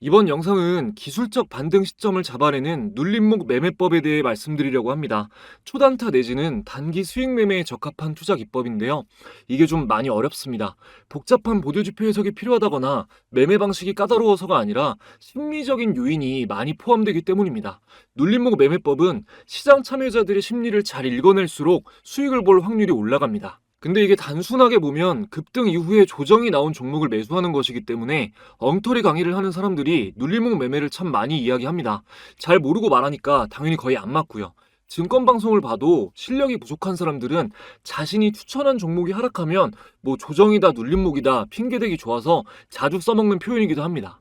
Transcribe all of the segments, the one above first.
이번 영상은 기술적 반등 시점을 잡아내는 눌림목 매매법에 대해 말씀드리려고 합니다. 초단타 내지는 단기 수익 매매에 적합한 투자 기법인데요. 이게 좀 많이 어렵습니다. 복잡한 보도지표 해석이 필요하다거나 매매 방식이 까다로워서가 아니라 심리적인 요인이 많이 포함되기 때문입니다. 눌림목 매매법은 시장 참여자들의 심리를 잘 읽어낼수록 수익을 볼 확률이 올라갑니다. 근데 이게 단순하게 보면 급등 이후에 조정이 나온 종목을 매수하는 것이기 때문에 엉터리 강의를 하는 사람들이 눌림목 매매를 참 많이 이야기합니다. 잘 모르고 말하니까 당연히 거의 안 맞고요. 증권 방송을 봐도 실력이 부족한 사람들은 자신이 추천한 종목이 하락하면 뭐 조정이다 눌림목이다 핑계대기 좋아서 자주 써먹는 표현이기도 합니다.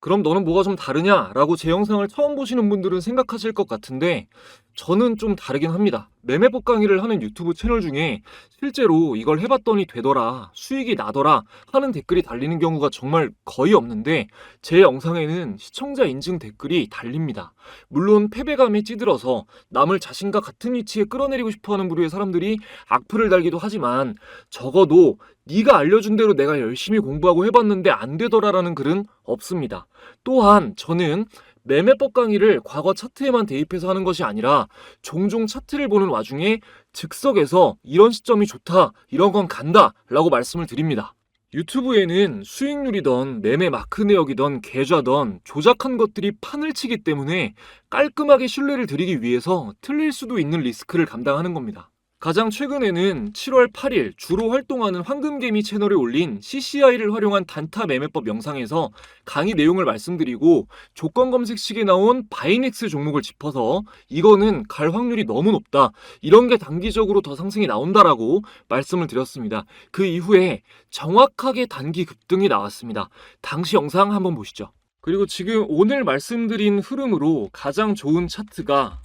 그럼 너는 뭐가 좀 다르냐? 라고 제 영상을 처음 보시는 분들은 생각하실 것 같은데 저는 좀 다르긴 합니다. 매매법 강의를 하는 유튜브 채널 중에 실제로 이걸 해봤더니 되더라, 수익이 나더라 하는 댓글이 달리는 경우가 정말 거의 없는데 제 영상에는 시청자 인증 댓글이 달립니다. 물론 패배감에 찌들어서 남을 자신과 같은 위치에 끌어내리고 싶어하는 부류의 사람들이 악플을 달기도 하지만 적어도 네가 알려준 대로 내가 열심히 공부하고 해봤는데 안 되더라라는 글은 없습니다. 또한 저는 매매법 강의를 과거 차트에만 대입해서 하는 것이 아니라 종종 차트를 보는 와중에 즉석에서 이런 시점이 좋다, 이런 건 간다 라고 말씀을 드립니다. 유튜브에는 수익률이던 매매 마크 내역이던 계좌던 조작한 것들이 판을 치기 때문에 깔끔하게 신뢰를 드리기 위해서 틀릴 수도 있는 리스크를 감당하는 겁니다. 가장 최근에는 7월 8일 주로 활동하는 황금개미 채널에 올린 CCI를 활용한 단타 매매법 영상에서 강의 내용을 말씀드리고 조건 검색식에 나온 바이넥스 종목을 짚어서 이거는 갈 확률이 너무 높다, 이런 게 단기적으로 더 상승이 나온다라고 말씀을 드렸습니다. 그 이후에 정확하게 단기 급등이 나왔습니다. 당시 영상 한번 보시죠. 그리고 지금 오늘 말씀드린 흐름으로 가장 좋은 차트가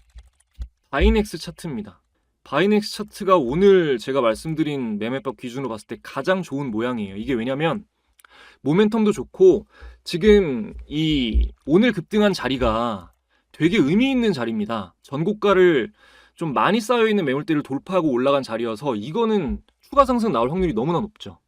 바이넥스 차트입니다. 바이넥스 차트가 오늘 제가 말씀드린 매매법 기준으로 봤을 때 가장 좋은 모양이에요. 이게 왜냐면 모멘텀도 좋고 지금 이 오늘 급등한 자리가 되게 의미 있는 자리입니다. 전고가를 좀 많이 쌓여있는 매물대를 돌파하고 올라간 자리여서 이거는 추가 상승 나올 확률이 너무나 높죠.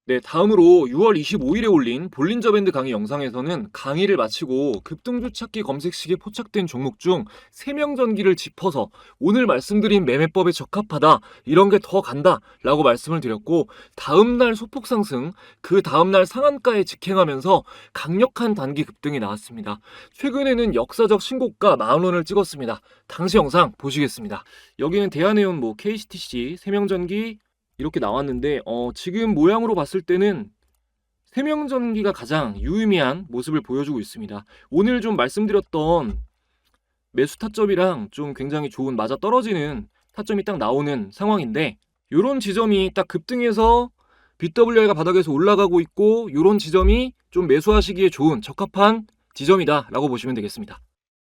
네, 다음으로 6월 25일에 올린 볼린저 밴드 강의 영상에서는 강의를 마치고 급등주 찾기 검색식에 포착된 종목 중 3명 전기를 짚어서 오늘 말씀드린 매매법에 적합하다, 이런 게 더 간다 라고 말씀을 드렸고 다음날 소폭 상승, 그 다음날 상한가에 직행하면서 강력한 단기 급등이 나왔습니다. 최근에는 역사적 신고가 40,000원을 찍었습니다. 당시 영상 보시겠습니다. 여기는 대한해운 KCTC 3명 전기 이렇게 나왔는데 지금 모양으로 봤을 때는 세명전기가 가장 유의미한 모습을 보여주고 있습니다. 오늘 좀 말씀드렸던 매수 타점이랑 좀 굉장히 좋은 맞아떨어지는 타점이 딱 나오는 상황인데 이런 지점이 딱 급등해서 BWI가 바닥에서 올라가고 있고 이런 지점이 좀 매수하시기에 좋은 적합한 지점이다 라고 보시면 되겠습니다.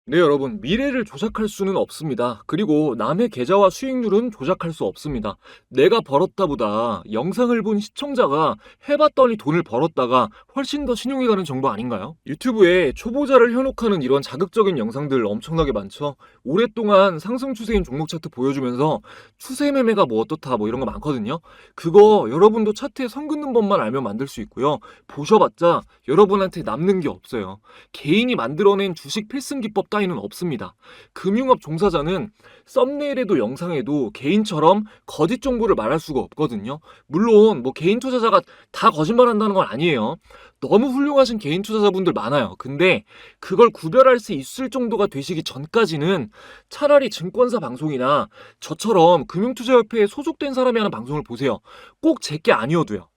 네, 여러분, 미래를 조작할 수는 없습니다. 그리고 남의 계좌와 수익률은 조작할 수 없습니다. 내가 벌었다보다 영상을 본 시청자가 해봤더니 돈을 벌었다가 훨씬 더 신용이 가는 정보 아닌가요? 유튜브에 초보자를 현혹하는 이런 자극적인 영상들 엄청나게 많죠. 오랫동안 상승 추세인 종목 차트 보여주면서 추세 매매가 뭐 어떻다 뭐 이런 거 많거든요. 그거 여러분도 차트에 선 긋는 법만 알면 만들 수 있고요. 보셔봤자 여러분한테 남는 게 없어요. 개인이 만들어낸 주식 필승 기법 따위는 없습니다. 금융업 종사자는 썸네일에도 영상에도 개인처럼 거짓 정보를 말할 수가 없거든요. 물론 개인 투자자가 다 거짓말한다는 건 아니에요. 너무 훌륭하신 개인 투자자분들 많아요. 근데 그걸 구별할 수 있을 정도가 되시기 전까지는 차라리 증권사 방송이나 저처럼 금융투자협회에 소속된 사람이 하는 방송을 보세요. 꼭 제 게 아니어도요.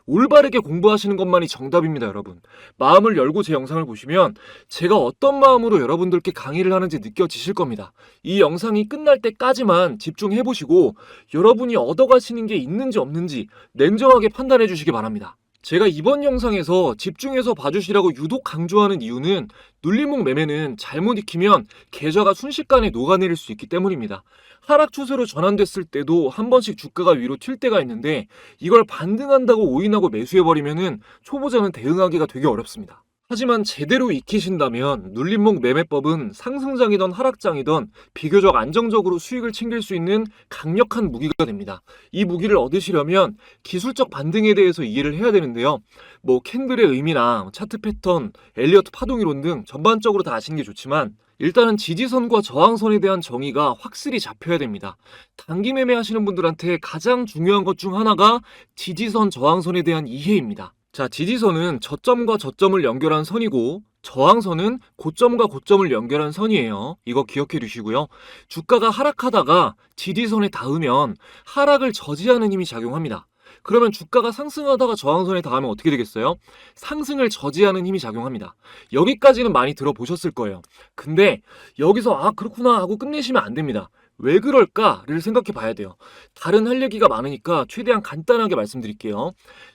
올바르게 공부하시는 것만이 정답입니다, 여러분. 마음을 열고 제 영상을 보시면 제가 어떤 마음으로 여러분들께 강의를 하는지 느껴지실 겁니다. 이 영상이 끝날 때까지만 집중해보시고 여러분이 얻어가시는 게 있는지 없는지 냉정하게 판단해 주시기 바랍니다. 제가 이번 영상에서 집중해서 봐주시라고 유독 강조하는 이유는 눌림목 매매는 잘못 익히면 계좌가 순식간에 녹아내릴 수 있기 때문입니다. 하락 추세로 전환됐을 때도 한 번씩 주가가 위로 튈 때가 있는데 이걸 반등한다고 오인하고 매수해버리면은 초보자는 대응하기가 되게 어렵습니다. 하지만 제대로 익히신다면 눌림목 매매법은 상승장이든 하락장이든 비교적 안정적으로 수익을 챙길 수 있는 강력한 무기가 됩니다. 이 무기를 얻으시려면 기술적 반등에 대해서 이해를 해야 되는데요. 뭐 캔들의 의미나 차트 패턴, 엘리어트 파동이론 등 전반적으로 다 아시는 게 좋지만 일단은 지지선과 저항선에 대한 정의가 확실히 잡혀야 됩니다. 단기 매매하시는 분들한테 가장 중요한 것 중 하나가 지지선, 저항선에 대한 이해입니다. 자, 지지선은 저점과 저점을 연결한 선이고 저항선은 고점과 고점을 연결한 선이에요. 이거 기억해 두시고요. 주가가 하락하다가 지지선에 닿으면 하락을 저지하는 힘이 작용합니다. 그러면 주가가 상승하다가 저항선에 닿으면 어떻게 되겠어요? 상승을 저지하는 힘이 작용합니다. 여기까지는 많이 들어보셨을 거예요. 근데 여기서 그렇구나 하고 끝내시면 안 됩니다. 왜 그럴까를 생각해 봐야 돼요. 다른 할 얘기가 많으니까 최대한 간단하게 말씀드릴게요.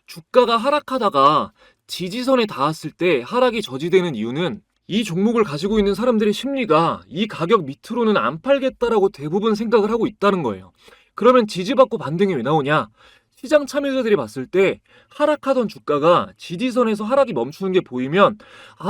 주가가 하락하다가 지지선에 닿았을 때 하락이 저지되는 이유는 이 종목을 가지고 있는 사람들의 심리가 이 가격 밑으로는 안 팔겠다라고 대부분 생각을 하고 있다는 거예요. 그러면 지지받고 반등이 왜 나오냐? 시장 참여자들이 봤을 때 하락하던 주가가 지지선에서 하락이 멈추는 게 보이면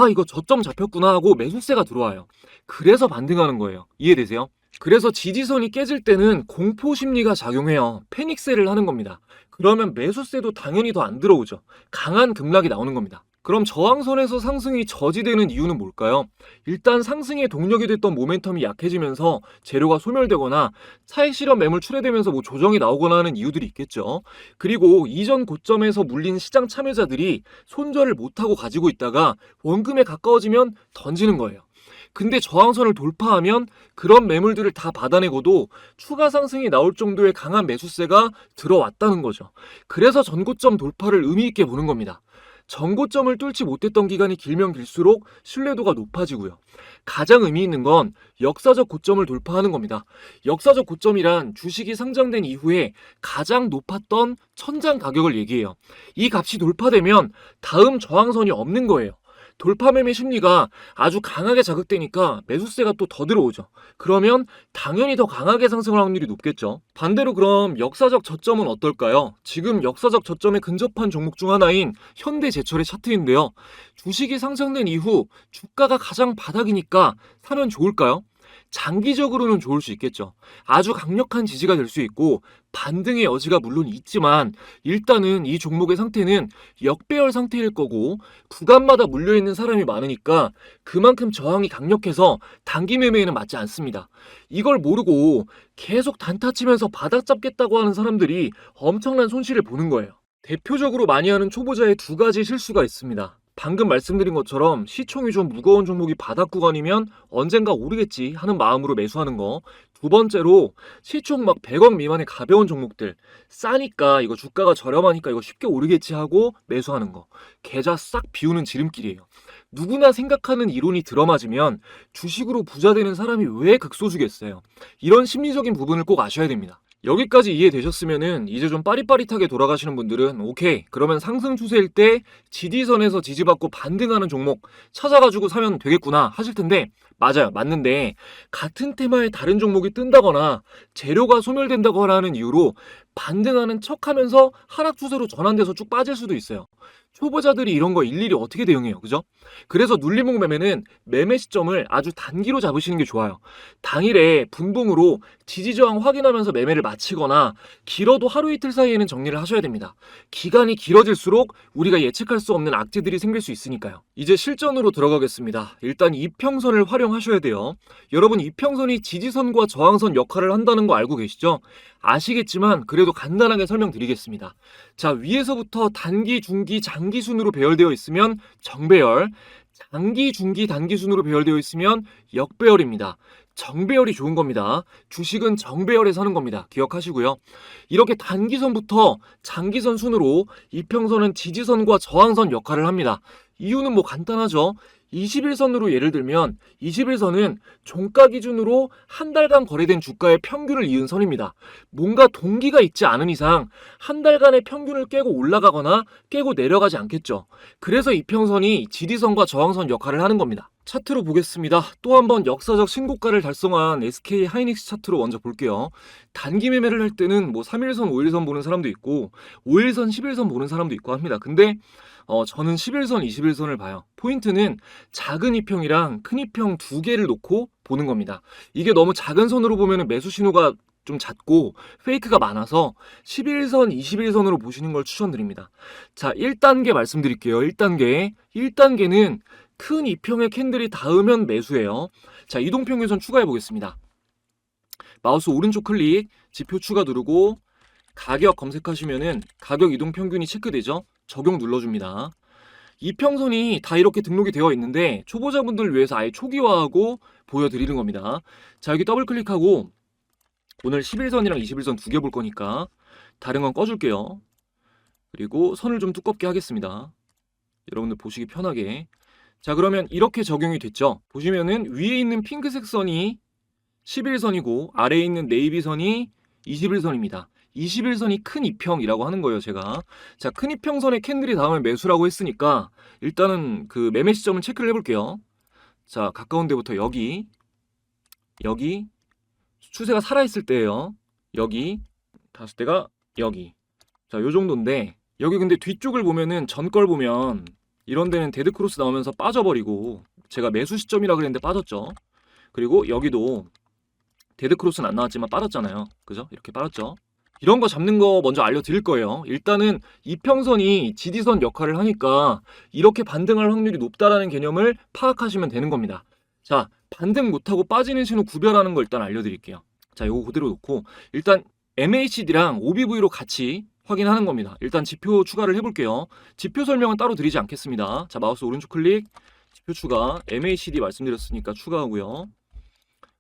이거 저점 잡혔구나 하고 매수세가 들어와요. 그래서 반등하는 거예요. 이해되세요? 그래서 지지선이 깨질 때는 공포 심리가 작용해요. 패닉셀을 하는 겁니다. 그러면 매수세도 당연히 더 안 들어오죠. 강한 급락이 나오는 겁니다. 그럼 저항선에서 상승이 저지되는 이유는 뭘까요? 일단 상승의 동력이 됐던 모멘텀이 약해지면서 재료가 소멸되거나 차익 실현 매물 출회되면서 조정이 나오거나 하는 이유들이 있겠죠. 그리고 이전 고점에서 물린 시장 참여자들이 손절을 못하고 가지고 있다가 원금에 가까워지면 던지는 거예요. 근데 저항선을 돌파하면 그런 매물들을 다 받아내고도 추가 상승이 나올 정도의 강한 매수세가 들어왔다는 거죠. 그래서 전고점 돌파를 의미 있게 보는 겁니다. 전고점을 뚫지 못했던 기간이 길면 길수록 신뢰도가 높아지고요. 가장 의미 있는 건 역사적 고점을 돌파하는 겁니다. 역사적 고점이란 주식이 상장된 이후에 가장 높았던 천장 가격을 얘기해요. 이 값이 돌파되면 다음 저항선이 없는 거예요. 돌파 매매 심리가 아주 강하게 자극되니까 매수세가 또 더 들어오죠. 그러면 당연히 더 강하게 상승할 확률이 높겠죠. 반대로 그럼 역사적 저점은 어떨까요? 지금 역사적 저점에 근접한 종목 중 하나인 현대제철의 차트인데요. 주식이 상장된 이후 주가가 가장 바닥이니까 사면 좋을까요? 장기적으로는 좋을 수 있겠죠. 아주 강력한 지지가 될 수 있고 반등의 여지가 물론 있지만 일단은 이 종목의 상태는 역배열 상태일 거고 구간마다 물려있는 사람이 많으니까 그만큼 저항이 강력해서 단기 매매에는 맞지 않습니다. 이걸 모르고 계속 단타 치면서 바닥 잡겠다고 하는 사람들이 엄청난 손실을 보는 거예요. 대표적으로 많이 하는 초보자의 두 가지 실수가 있습니다. 방금 말씀드린 것처럼 시총이 좀 무거운 종목이 바닥 구간이면 언젠가 오르겠지 하는 마음으로 매수하는 거. 두 번째로 시총 막 100억 미만의 가벼운 종목들 싸니까 이거 주가가 저렴하니까 이거 쉽게 오르겠지 하고 매수하는 거. 계좌 싹 비우는 지름길이에요. 누구나 생각하는 이론이 들어맞으면 주식으로 부자 되는 사람이 왜 극소수겠어요. 이런 심리적인 부분을 꼭 아셔야 됩니다. 여기까지 이해되셨으면은 이제 좀 빠릿빠릿하게 돌아가시는 분들은 오케이, 그러면 상승 추세일 때 지지선에서 지지받고 반등하는 종목 찾아가지고 사면 되겠구나 하실 텐데, 맞아요, 맞는데 같은 테마의 다른 종목이 뜬다거나 재료가 소멸된다거나 하는 이유로 반등하는 척하면서 하락 추세로 전환돼서 쭉 빠질 수도 있어요. 초보자들이 이런 거 일일이 어떻게 대응해요, 그죠? 그래서 눌림목 매매는 매매 시점을 아주 단기로 잡으시는 게 좋아요. 당일에 분봉으로 지지저항 확인하면서 매매를 마치거나 길어도 하루 이틀 사이에는 정리를 하셔야 됩니다. 기간이 길어질수록 우리가 예측할 수 없는 악재들이 생길 수 있으니까요. 이제 실전으로 들어가겠습니다. 일단 이평선을 활용하셔야 돼요. 여러분, 이평선이 지지선과 저항선 역할을 한다는 거 알고 계시죠? 아시겠지만 그래도 간단하게 설명드리겠습니다. 자, 위에서부터 단기, 중기, 장기 순으로 배열되어 있으면 정배열, 장기, 중기, 단기 순으로 배열되어 있으면 역배열입니다. 정배열이 좋은 겁니다. 주식은 정배열에서 하는 겁니다. 기억하시고요. 이렇게 단기선부터 장기선 순으로 이평선은 지지선과 저항선 역할을 합니다. 이유는 간단하죠. 21선으로 예를 들면 21선은 종가 기준으로 한 달간 거래된 주가의 평균을 이은 선입니다. 뭔가 동기가 있지 않은 이상 한 달간의 평균을 깨고 올라가거나 깨고 내려가지 않겠죠. 그래서 이평선이 지지선과 저항선 역할을 하는 겁니다. 차트로 보겠습니다. 또 한 번 역사적 신고가를 달성한 SK 하이닉스 차트로 먼저 볼게요. 단기 매매를 할 때는 뭐 3일선, 5일선 보는 사람도 있고 5일선, 10일선 보는 사람도 있고 합니다. 근데 저는 11선, 21선을 봐요. 포인트는 작은 이평이랑 큰 이평 두 개를 놓고 보는 겁니다. 이게 너무 작은 선으로 보면 매수 신호가 좀 잦고 페이크가 많아서 11선, 21선으로 보시는 걸 추천드립니다. 자, 1단계 말씀드릴게요. 1단계. 1단계는 큰 이평의 캔들이 닿으면 매수예요. 자, 이동평균선 추가해 보겠습니다. 마우스 오른쪽 클릭, 지표 추가 누르고 가격 검색하시면은 가격 이동평균이 체크되죠? 적용 눌러줍니다. 이평선이 다 이렇게 등록이 되어 있는데 초보자분들을 위해서 아예 초기화하고 보여드리는 겁니다. 자, 여기 더블 클릭하고 오늘 11선이랑 21선 두 개 볼 거니까 다른 건 꺼줄게요. 그리고 선을 좀 두껍게 하겠습니다. 여러분들 보시기 편하게. 자, 그러면 이렇게 적용이 됐죠. 보시면은 위에 있는 핑크색 선이 11선이고 아래에 있는 네이비선이 21선입니다. 21선이 큰 이평이라고 하는 거예요, 제가. 자, 큰 이평선에 캔들이 닿으면 매수라고 했으니까 일단은 그 매매 시점을 체크를 해볼게요. 자, 가까운 데부터 여기 추세가 살아있을 때예요. 여기 다섯 대가 여기. 자, 요 정도인데 여기 근데 뒤쪽을 보면은 전 걸 보면 이런 데는 데드크로스 나오면서 빠져버리고 제가 매수 시점이라 그랬는데 빠졌죠. 그리고 여기도 데드크로스는 안 나왔지만 빠졌잖아요. 그죠? 이렇게 빠졌죠. 이런 거 잡는 거 먼저 알려드릴 거예요. 일단은 이평선이 지지선 역할을 하니까 이렇게 반등할 확률이 높다라는 개념을 파악하시면 되는 겁니다. 자, 반등 못하고 빠지는 신호 구별하는 거 일단 알려드릴게요. 자, 요거 그대로 놓고 일단 MACD랑 OBV로 같이 확인하는 겁니다. 일단 지표 추가를 해볼게요. 지표 설명은 따로 드리지 않겠습니다. 자, 마우스 오른쪽 클릭, 지표 추가, MACD 말씀드렸으니까 추가하고요.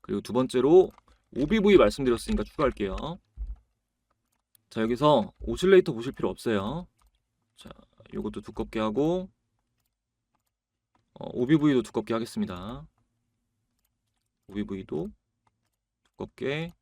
그리고 두 번째로 OBV 말씀드렸으니까 추가할게요. 자, 여기서 오실레이터 보실 필요 없어요. 자, 요것도 두껍게 하고 OBV도 두껍게 하겠습니다. OBV도 두껍게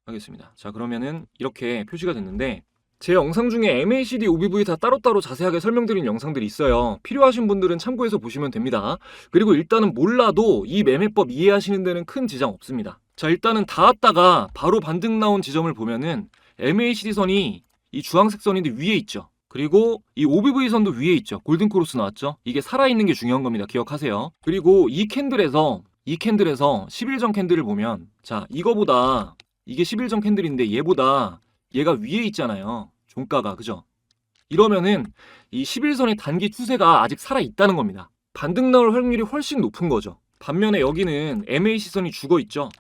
하겠습니다. 자, 그러면은 이렇게 표시가 됐는데 제 영상 중에 MACD, OBV 다 따로따로 자세하게 설명드린 영상들이 있어요. 필요하신 분들은 참고해서 보시면 됩니다. 그리고 일단은 몰라도 이 매매법 이해하시는 데는 큰 지장 없습니다. 자, 일단은 닿았다가 바로 반등 나온 지점을 보면은 MACD 선이 이 주황색 선인데 위에 있죠. 그리고 이 OBV 선도 위에 있죠. 골든크로스 나왔죠. 이게 살아있는 게 중요한 겁니다. 기억하세요. 그리고 이 캔들에서 10일전 캔들을 보면 자, 이거보다 이게 10일전 캔들인데 얘가 위에 있잖아요. 종가가. 그죠? 이러면은 이 11선의 단기 추세가 아직 살아있다는 겁니다. 반등 나올 확률이 훨씬 높은 거죠. 반면에 여기는 MAC선이 죽어있죠.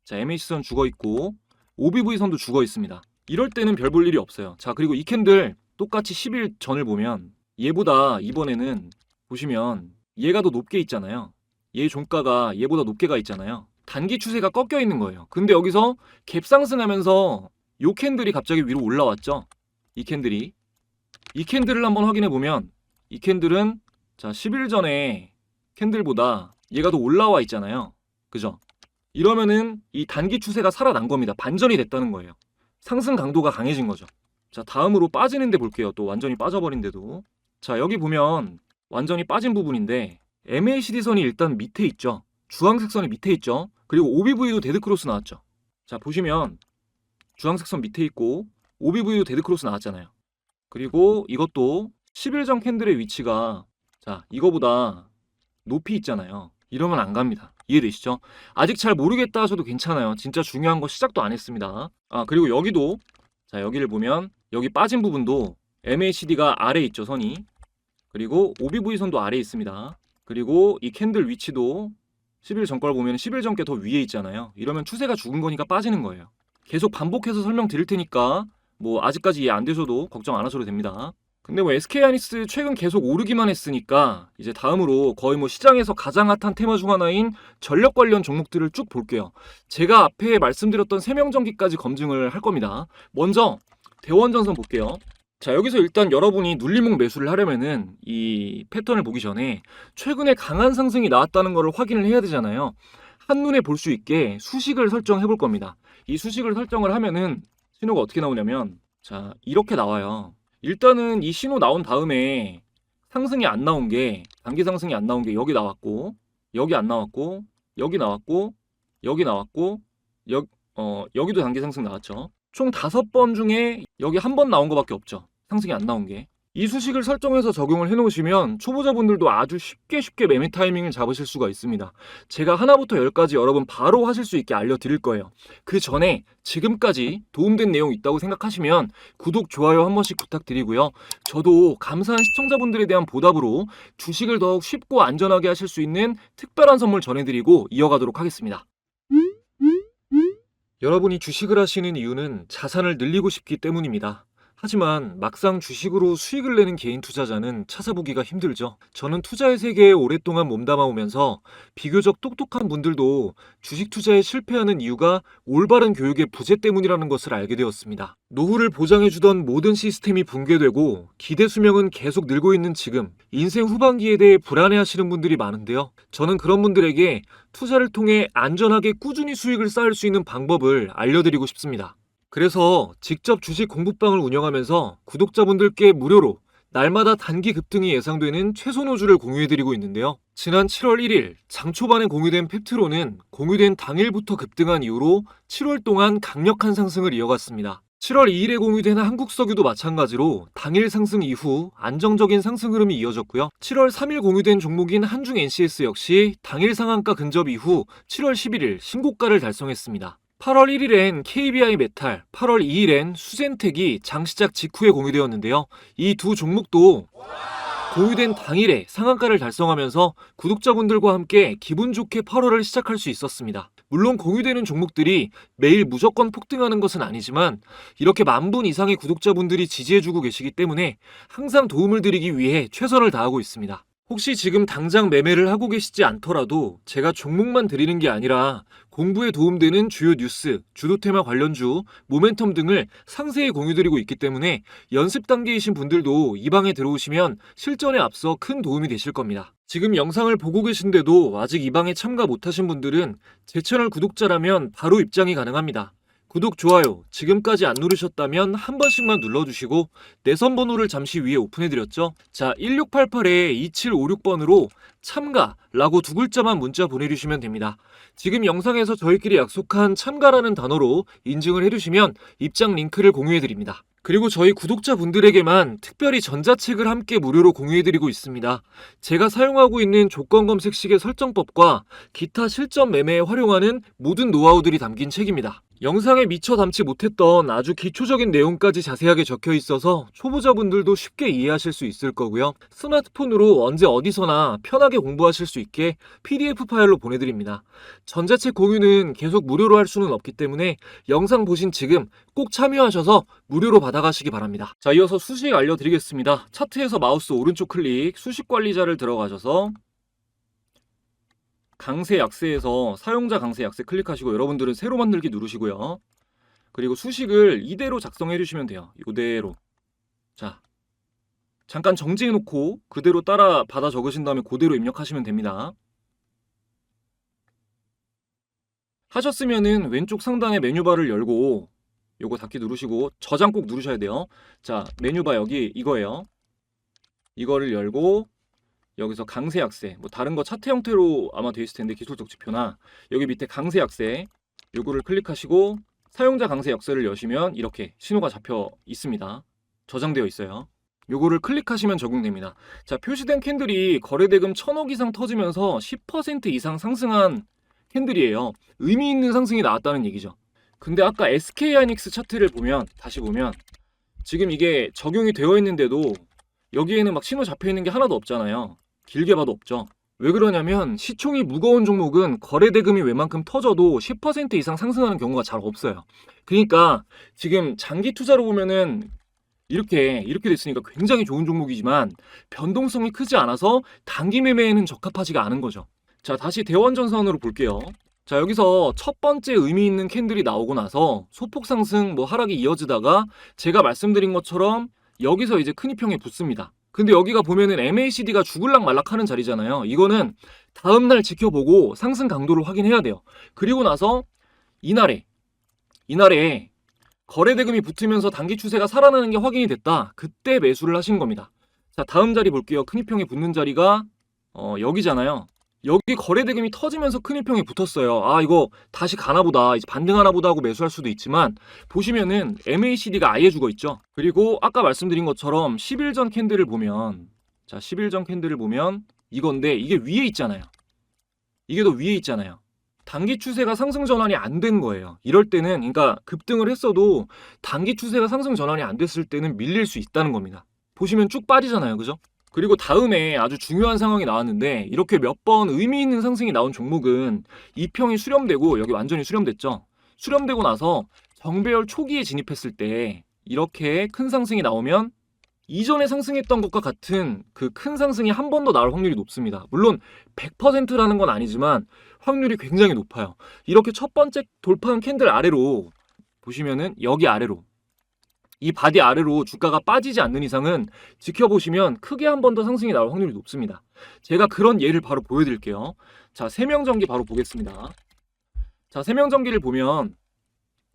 자, MAC선 죽어있고 OBV선도 죽어있습니다. 이럴 때는 별 볼 일이 없어요. 자, 그리고 이 캔들 똑같이 10일 전을 보면 얘보다 이번에는 보시면 얘가 더 높게 있잖아요. 얘 종가가 얘보다 높게 가 있잖아요. 단기 추세가 꺾여 있는 거예요. 근데 여기서 갭 상승하면서 요 캔들이 갑자기 위로 올라왔죠. 이 캔들을 한번 확인해 보면 이 캔들은 자, 10일 전에 캔들보다 얘가 더 올라와 있잖아요. 그죠? 이러면은 이 단기 추세가 살아난 겁니다. 반전이 됐다는 거예요. 상승 강도가 강해진 거죠. 자, 다음으로 빠지는 데 볼게요. 또 완전히 빠져버린데도. 자, 여기 보면 완전히 빠진 부분인데 MACD 선이 일단 밑에 있죠. 주황색 선이 밑에 있죠. 그리고 OBV도 데드크로스 나왔죠. 자, 보시면 주황색 선 밑에 있고 OBV도 데드크로스 나왔잖아요. 그리고 이것도 10일전 캔들의 위치가 자, 이거보다 높이 있잖아요. 이러면 안 갑니다. 이해되시죠? 아직 잘 모르겠다 하셔도 괜찮아요. 진짜 중요한 거 시작도 안 했습니다. 아, 그리고 여기도 자, 여기를 보면 여기 빠진 부분도 MACD가 아래에 있죠, 선이. 그리고 OBV 선도 아래에 있습니다. 그리고 이 캔들 위치도 10일 전 걸 보면 10일 전 게 더 위에 있잖아요. 이러면 추세가 죽은 거니까 빠지는 거예요. 계속 반복해서 설명드릴 테니까 뭐 아직까지 이해 안 되셔도 걱정 안 하셔도 됩니다. 근데 뭐 SK하이닉스 최근 계속 오르기만 했으니까 이제 다음으로 거의 뭐 시장에서 가장 핫한 테마 중 하나인 전력 관련 종목들을 쭉 볼게요. 제가 앞에 말씀드렸던 세명전기까지 검증을 할 겁니다. 먼저 대원전선 볼게요. 자, 여기서 일단 여러분이 눌림목 매수를 하려면은 이 패턴을 보기 전에 최근에 강한 상승이 나왔다는 것을 확인을 해야 되잖아요. 한눈에 볼 수 있게 수식을 설정해 볼 겁니다. 이 수식을 설정을 하면은 신호가 어떻게 나오냐면 자, 이렇게 나와요. 일단은 이 신호 나온 다음에 상승이 안 나온 게 단기 상승이 안 나온 게 여기 나왔고 여기 안 나왔고, 여기 나왔고, 여기 나왔고, 여기도 단기 상승 나왔죠. 총 5번 중에 여기 한 번 나온 거밖에 없죠. 상승이 안 나온 게. 이 수식을 설정해서 적용을 해놓으시면 초보자분들도 아주 쉽게 매매 타이밍을 잡으실 수가 있습니다. 제가 하나부터 10까지 여러분 바로 하실 수 있게 알려드릴 거예요. 그 전에 지금까지 도움된 내용 있다고 생각하시면 구독, 좋아요 한 번씩 부탁드리고요. 저도 감사한 시청자분들에 대한 보답으로 주식을 더욱 쉽고 안전하게 하실 수 있는 특별한 선물 전해드리고 이어가도록 하겠습니다. 여러분이 주식을 하시는 이유는 자산을 늘리고 싶기 때문입니다. 하지만 막상 주식으로 수익을 내는 개인 투자자는 찾아보기가 힘들죠. 저는 투자의 세계에 오랫동안 몸담아 오면서 비교적 똑똑한 분들도 주식 투자에 실패하는 이유가 올바른 교육의 부재 때문이라는 것을 알게 되었습니다. 노후를 보장해주던 모든 시스템이 붕괴되고 기대 수명은 계속 늘고 있는 지금, 인생 후반기에 대해 불안해하시는 분들이 많은데요. 저는 그런 분들에게 투자를 통해 안전하게 꾸준히 수익을 쌓을 수 있는 방법을 알려드리고 싶습니다. 그래서 직접 주식 공부방을 운영하면서 구독자분들께 무료로 날마다 단기 급등이 예상되는 최소 노주를 공유해드리고 있는데요. 지난 7월 1일 장 초반에 공유된 팩트로는 공유된 당일부터 급등한 이후로 7월 동안 강력한 상승을 이어갔습니다. 7월 2일에 공유된 한국석유도 마찬가지로 당일 상승 이후 안정적인 상승 흐름이 이어졌고요. 7월 3일 공유된 종목인 한중 NCS 역시 당일 상한가 근접 이후 7월 11일 신고가를 달성했습니다. 8월 1일엔 KBI 메탈, 8월 2일엔 수젠텍이 장 시작 직후에 공유되었는데요. 이 두 종목도 공유된 당일에 상한가를 달성하면서 구독자분들과 함께 기분 좋게 8월을 시작할 수 있었습니다. 물론 공유되는 종목들이 매일 무조건 폭등하는 것은 아니지만 이렇게 10,000분 이상의 구독자분들이 지지해주고 계시기 때문에 항상 도움을 드리기 위해 최선을 다하고 있습니다. 혹시 지금 당장 매매를 하고 계시지 않더라도 제가 종목만 드리는 게 아니라 공부에 도움되는 주요 뉴스, 주도 테마 관련주, 모멘텀 등을 상세히 공유드리고 있기 때문에 연습 단계이신 분들도 이 방에 들어오시면 실전에 앞서 큰 도움이 되실 겁니다. 지금 영상을 보고 계신데도 아직 이 방에 참가 못하신 분들은 제 채널 구독자라면 바로 입장이 가능합니다. 구독, 좋아요 지금까지 안 누르셨다면 한 번씩만 눌러주시고 내선 번호를 잠시 위에 오픈해드렸죠. 자, 1688-2756번으로 참가라고 2글자만 문자 보내주시면 됩니다. 지금 영상에서 저희끼리 약속한 참가라는 단어로 인증을 해주시면 입장 링크를 공유해드립니다. 그리고 저희 구독자분들에게만 특별히 전자책을 함께 무료로 공유해드리고 있습니다. 제가 사용하고 있는 조건 검색 시계 설정법과 기타 실전 매매에 활용하는 모든 노하우들이 담긴 책입니다. 영상에 미처 담지 못했던 아주 기초적인 내용까지 자세하게 적혀 있어서 초보자분들도 쉽게 이해하실 수 있을 거고요. 스마트폰으로 언제 어디서나 편하게 공부하실 수 있게 PDF 파일로 보내드립니다. 전자책 공유는 계속 무료로 할 수는 없기 때문에 영상 보신 지금 꼭 참여하셔서 무료로 받아가시기 바랍니다. 자, 이어서 수식 알려드리겠습니다. 차트에서 마우스 오른쪽 클릭, 수식 관리자를 들어가셔서 강세 약세에서 사용자 강세 약세 클릭하시고 여러분들은 새로 만들기 누르시고요. 그리고 수식을 이대로 작성해 주시면 돼요. 이대로. 자, 잠깐 정지해 놓고 그대로 따라 받아 적으신 다음에 그대로 입력하시면 됩니다. 하셨으면은 왼쪽 상단에 메뉴바를 열고 요거 닫기 누르시고 저장 꼭 누르셔야 돼요. 자, 메뉴바 여기 이거예요. 이거를 열고 여기서 강세 약세, 뭐 다른 거 차트 형태로 아마 되어 있을 텐데 기술적 지표나 여기 밑에 강세 약세 요거를 클릭하시고 사용자 강세 약세를 여시면 이렇게 신호가 잡혀 있습니다. 저장되어 있어요. 요거를 클릭하시면 적용됩니다. 자, 표시된 캔들이 거래대금 1,000억 이상 터지면서 10% 이상 상승한 캔들이에요. 의미 있는 상승이 나왔다는 얘기죠. 근데 아까 SK하이닉스 차트를 보면 다시 보면 지금 이게 적용이 되어 있는데도 여기에는 막 신호 잡혀 있는 게 하나도 없잖아요. 길게 봐도 없죠. 왜 그러냐면 시총이 무거운 종목은 거래대금이 웬만큼 터져도 10% 이상 상승하는 경우가 잘 없어요. 그러니까 지금 장기 투자로 보면은 이렇게 됐으니까 굉장히 좋은 종목이지만 변동성이 크지 않아서 단기 매매에는 적합하지가 않은 거죠. 자, 다시 대원전선으로 볼게요. 자, 여기서 첫 번째 의미 있는 캔들이 나오고 나서 소폭 상승 뭐 하락이 이어지다가 제가 말씀드린 것처럼 여기서 이제 큰 이평에 붙습니다. 근데 여기가 보면은 MACD가 죽을락 말락 하는 자리잖아요. 이거는 다음날 지켜보고 상승 강도를 확인해야 돼요. 그리고 나서 이날에 거래대금이 붙으면서 단기 추세가 살아나는 게 확인이 됐다. 그때 매수를 하신 겁니다. 자, 다음 자리 볼게요. 큰 이평에 붙는 자리가 여기잖아요. 여기 거래 대금이 터지면서 큰일평이 붙었어요. 아, 이거 다시 가나 보다, 이제 반등하나 보다 하고 매수할 수도 있지만, 보시면은 MACD가 아예 죽어 있죠. 그리고 아까 말씀드린 것처럼 10일 전 캔들을 보면, 자, 10일 전 캔들을 보면 이건데, 이게 위에 있잖아요. 이게 더 위에 있잖아요. 단기 추세가 상승 전환이 안 된 거예요. 이럴 때는, 그러니까 급등을 했어도 단기 추세가 상승 전환이 안 됐을 때는 밀릴 수 있다는 겁니다. 보시면 쭉 빠지잖아요. 그죠? 그리고 다음에 아주 중요한 상황이 나왔는데, 이렇게 몇 번 의미 있는 상승이 나온 종목은 이평이 수렴되고, 여기 완전히 수렴됐죠. 수렴되고 나서 정배열 초기에 진입했을 때 이렇게 큰 상승이 나오면 이전에 상승했던 것과 같은 그 큰 상승이 한 번 더 나올 확률이 높습니다. 물론 100%라는 건 아니지만 확률이 굉장히 높아요. 이렇게 첫 번째 돌파한 캔들 아래로 보시면은, 여기 아래로, 이 바디 아래로 주가가 빠지지 않는 이상은 지켜보시면 크게 한 번 더 상승이 나올 확률이 높습니다. 제가 그런 예를 바로 보여드릴게요. 자, 세명전기 바로 보겠습니다. 자, 세명전기를 보면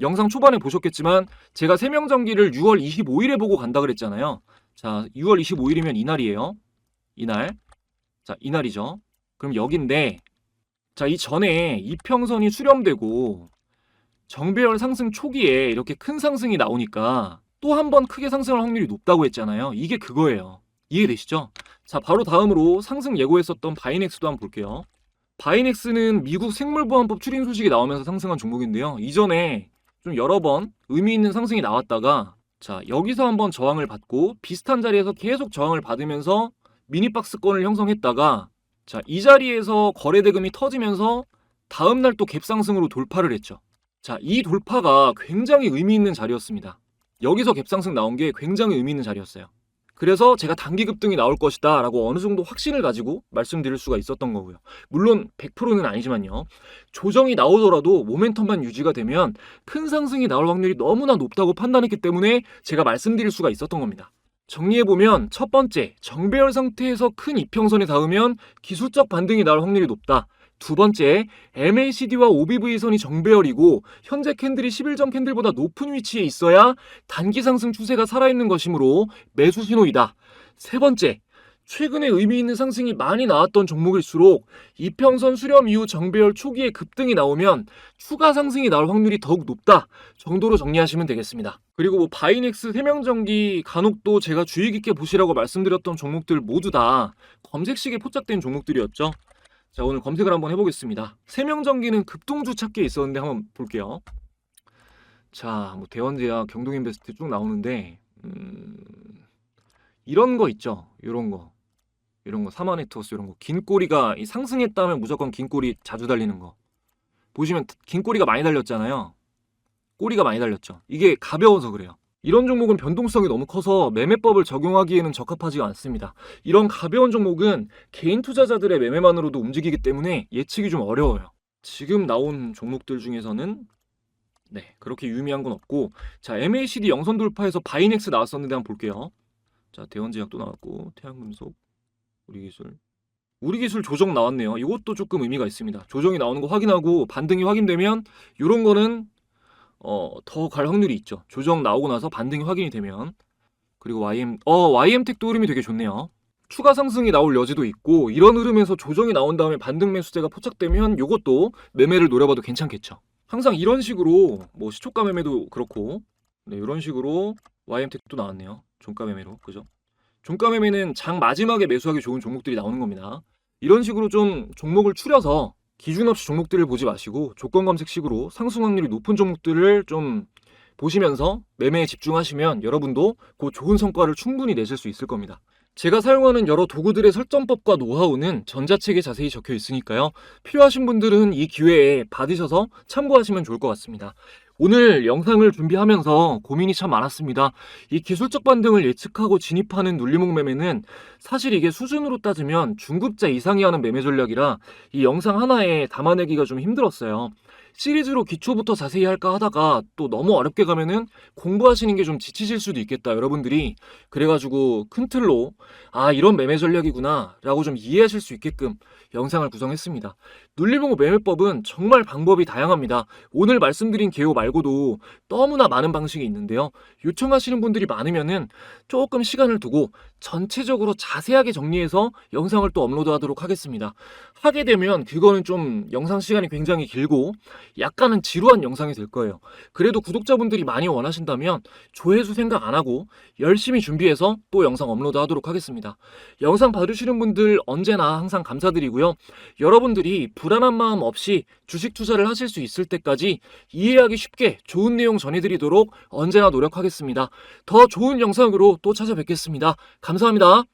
영상 초반에 보셨겠지만 제가 세명전기를 6월 25일에 보고 간다 그랬잖아요. 자, 6월 25일이면 이날이에요. 이날. 자, 이날이죠. 그럼 여긴데, 자, 이 전에 이평선이 수렴되고 정배열 상승 초기에 이렇게 큰 상승이 나오니까 또 한 번 크게 상승할 확률이 높다고 했잖아요. 이게 그거예요. 이해되시죠? 자, 바로 다음으로 상승 예고했었던 바이넥스도 한번 볼게요. 바이넥스는 미국 생물보안법 추린 소식이 나오면서 상승한 종목인데요. 이전에 좀 여러 번 의미 있는 상승이 나왔다가, 자, 여기서 한번 저항을 받고 비슷한 자리에서 계속 저항을 받으면서 미니박스권을 형성했다가, 자, 이 자리에서 거래 대금이 터지면서 다음날 또 갭상승으로 돌파를 했죠. 자, 이 돌파가 굉장히 의미 있는 자리였습니다. 여기서 갭상승 나온 게 굉장히 의미 있는 자리였어요. 그래서 제가 단기 급등이 나올 것이다 라고 어느 정도 확신을 가지고 말씀드릴 수가 있었던 거고요. 물론 100%는 아니지만요. 조정이 나오더라도 모멘텀만 유지가 되면 큰 상승이 나올 확률이 너무나 높다고 판단했기 때문에 제가 말씀드릴 수가 있었던 겁니다. 정리해보면, 첫 번째, 정배열 상태에서 큰 이평선에 닿으면 기술적 반등이 나올 확률이 높다. 두 번째, MACD와 OBV선이 정배열이고 현재 캔들이 10일 전 캔들보다 높은 위치에 있어야 단기 상승 추세가 살아있는 것이므로 매수 신호이다. 세 번째, 최근에 의미 있는 상승이 많이 나왔던 종목일수록 이평선 수렴 이후 정배열 초기에 급등이 나오면 추가 상승이 나올 확률이 더욱 높다 정도로 정리하시면 되겠습니다. 그리고 뭐 바이넥스, 세명전기, 간혹도 제가 주의 깊게 보시라고 말씀드렸던 종목들 모두 다 검색식에 포착된 종목들이었죠. 자, 오늘 검색을 한번 해보겠습니다. 세명전기는 급등주 찾기에 있었는데 한번 볼게요. 자, 뭐 대원제약, 경동인베스트 쭉 나오는데, 이런 거 있죠. 이런 거, 사마네트워스 이런 거. 긴 꼬리가 상승했다면 무조건 긴 꼬리 자주 달리는 거. 보시면 긴 꼬리가 많이 달렸잖아요. 꼬리가 많이 달렸죠. 이게 가벼워서 그래요. 이런 종목은 변동성이 너무 커서 매매법을 적용하기에는 적합하지가 않습니다. 이런 가벼운 종목은 개인 투자자들의 매매만으로도 움직이기 때문에 예측이 좀 어려워요. 지금 나온 종목들 중에서는 그렇게 유의미한 건 없고, 자, MACD 영선 돌파해서 바이넥스 나왔었는데 한번 볼게요. 자, 대원제약도 나왔고, 태양금속, 우리기술 조정 나왔네요. 이것도 조금 의미가 있습니다. 조정이 나오는 거 확인하고 반등이 확인되면 이런 거는 더 갈 확률이 있죠. 조정 나오고 나서 반등이 확인이 되면. 그리고 YM텍도 흐름이 되게 좋네요. 추가 상승이 나올 여지도 있고, 이런 흐름에서 조정이 나온 다음에 반등 매수세가 포착되면 이것도 매매를 노려봐도 괜찮겠죠. 항상 이런 식으로 뭐 시초가 매매도 그렇고, 이런 식으로 YM텍도 나왔네요. 종가 매매로, 그죠? 종가 매매는 장 마지막에 매수하기 좋은 종목들이 나오는 겁니다. 이런 식으로 좀 종목을 추려서 기준 없이 종목들을 보지 마시고 조건 검색식으로 상승 확률이 높은 종목들을 좀 보시면서 매매에 집중하시면 여러분도 그 좋은 성과를 충분히 내실 수 있을 겁니다. 제가 사용하는 여러 도구들의 설정법과 노하우는 전자책에 자세히 적혀 있으니까요. 필요하신 분들은 이 기회에 받으셔서 참고하시면 좋을 것 같습니다. 오늘 영상을 준비하면서 고민이 참 많았습니다. 이 기술적 반등을 예측하고 진입하는 눌림목 매매는 사실 이게 수준으로 따지면 중급자 이상이 하는 매매 전략이라 이 영상 하나에 담아내기가 좀 힘들었어요. 시리즈로 기초부터 자세히 할까 하다가 또 너무 어렵게 가면은 공부하시는 게 좀 지치실 수도 있겠다, 여러분들이. 그래가지고 큰 틀로 이런 매매 전략이구나 라고 좀 이해하실 수 있게끔 영상을 구성했습니다. 눌림목 매매법은 정말 방법이 다양합니다. 오늘 말씀드린 개요 말고도 너무나 많은 방식이 있는데요. 요청하시는 분들이 많으면은 조금 시간을 두고 전체적으로 자세하게 정리해서 영상을 또 업로드하도록 하겠습니다. 하게 되면 그거는 좀 영상 시간이 굉장히 길고 약간은 지루한 영상이 될 거예요. 그래도 구독자분들이 많이 원하신다면 조회수 생각 안 하고 열심히 준비해서 또 영상 업로드하도록 하겠습니다. 영상 봐주시는 분들 언제나 항상 감사드리고요. 여러분들이 불안한 마음 없이 주식 투자를 하실 수 있을 때까지 이해하기 쉽게 좋은 내용 전해드리도록 언제나 노력하겠습니다. 더 좋은 영상으로 또 찾아뵙겠습니다. 감사합니다.